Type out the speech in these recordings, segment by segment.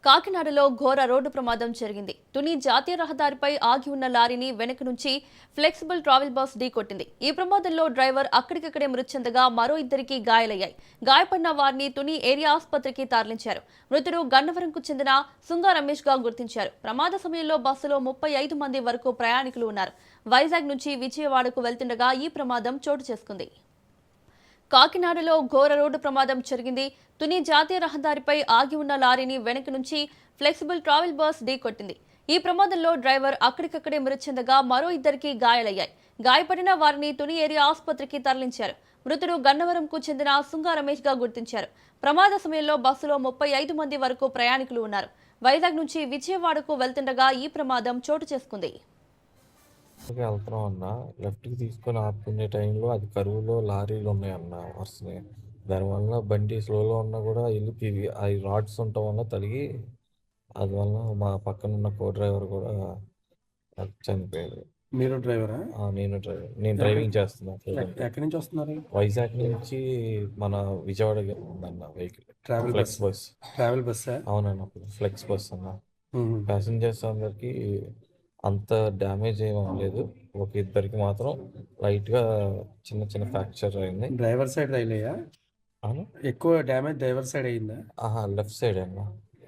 కాకినాడలో ఘోర రోడ్డు ప్రమాదం జరిగింది. తుని జాతీయ రహదారిపై ఆగి ఉన్న లారీని వెనక నుంచి ఫ్లెక్సిబుల్ ట్రావెల్ బస్ ఢీకొట్టింది. ఈ ప్రమాదంలో డ్రైవర్ అక్కడికక్కడే మృతి చెందగా మరో ఇద్దరికి గాయాలయ్యాయి. గాయపడిన వారిని తుని ఏరియా ఆసుపత్రికి తరలించారు. మృతుడు గన్నవరంకు చెందిన సుంగా రమేష్ గా గుర్తించారు. ప్రమాద సమయంలో బస్సులో 35 మంది వరకు ప్రయాణికులు ఉన్నారు. వైజాగ్ నుంచి విజయవాడకు వెళ్తుండగా ఈ ప్రమాదం చోటు చేసుకుంది. కాకినాడలో ఘోర రోడ్డు ప్రమాదం జరిగింది. తుని జాతీయ రహదారిపై ఆగి ఉన్న లారీని వెనక నుంచి ఫ్లెక్సిబుల్ ట్రావెల్ బస్ ఢీకొట్టింది. ఈ ప్రమాదంలో డ్రైవర్ అక్కడికక్కడే మృతి చెందగా మరో ఇద్దరికి గాయాలయ్యాయి. గాయపడిన వారిని తుని ఏరియా ఆసుపత్రికి తరలించారు. మృతుడు గన్నవరంకు చెందిన సుంగా రమేష్ గా గుర్తించారు. ప్రమాద సమయంలో బస్సులో 35 మంది వరకు ప్రయాణికులు ఉన్నారు. వైజాగ్ నుంచి విజయవాడకు వెళ్తుండగా ఈ ప్రమాదం చోటు చేసుకుంది. వెళ్తున్నాం అన్న. లెఫ్ట్‌కి తీసుకొని ఆపుకునే టైంలో అది కరువులో లారీలు ఉన్నాయన్న వరుసనే. దానివల్ల బండి స్లోలో ఉన్నా కూడా ఎళ్ళి అయి రాడ్స్ ఉండటం వల్ల తగిలి అందువల్ల మా పక్కనున్న డ్రైవర్ కూడా చనిపోయాడు. మీరు డ్రైవరా? నేను డ్రైవర్. నేను డ్రైవింగ్ చేస్తున్నా ప్రెజెంట్. ఎక్కడి నుంచి వస్తున్నారు? వైజాగ్ నుంచి మన విజయవాడ ఉందన్న vehicle. Travel flex bus. Travel బస్సా? అవునన్న, ఫ్లెక్స్ బస్ అన్న. ప్యాసింజర్స్ అందరికి అంత డ్యామేజ్ ఏం అవ్వలేదు. ఒక ఇద్దరికి మాత్రం లైట్‌గా చిన్న చిన్న ఫ్రాక్చర్ అయింది. డ్రైవర్ సైడ్ రైలయ్యా? అవును. ఎక్కువ డ్యామేజ్ డ్రైవర్ సైడ్ అయిందా? లెఫ్ట్ సైడ్ అన్న.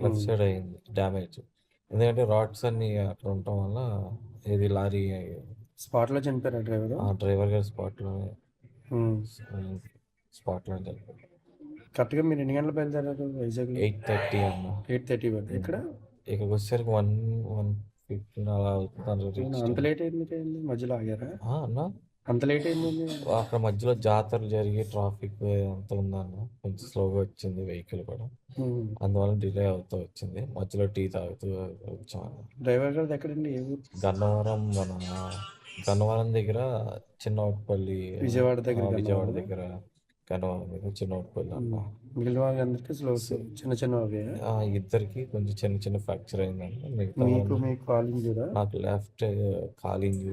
లెఫ్ట్ సైడ్ అయింది డ్యామేజ్. ఎందుకంటే రాడ్స్ అన్నీ అక్కడ ఉండటం వల్ల ఇది లారీ స్పాట్లో చనిపోయారా డ్రైవర్? డ్రైవర్ గారి స్పాట్‌లోనే చనిపోయారు. కరెక్ట్గా మీరు ఎన్ని గంటలు బయలుదేరారు వైజాగ్లో? 8:30 అన్న. 8:30 వరకు. ఇక్కడ ఇక్కడికి వచ్చేసరికి 1:15 అలా అవుతుంది. అంత లేట్ అయింది, మధ్యలో ఆగారా? అన్న అంత లేట్ అయింది. అక్కడ మధ్యలో జాతరలు జరిగి ట్రాఫిక్ అంత ఉందన్న. కొంచెం స్లోగా వచ్చింది వెహికల్ కూడా. అందువల్ల డిలే అవుతూ వచ్చింది. మధ్యలో టీ తాగుతూ వచ్చాము. డ్రైవర్ గారు ఎక్కడండి? గన్నవరం గన్నవరం దగ్గర చిన్నపల్లి. విజయవాడ దగ్గర గన్నవరం దగ్గర చిన్నపల్లి అన్న. మిగిలిన వాళ్ళందరికీ స్లో చిన్న చిన్న ఇద్దరికి కొంచెం చిన్న చిన్న ఫ్రాక్చర్ అయిందన్న. మీకు కాలింగ్ నాకు లెఫ్ట్ కాలింగ్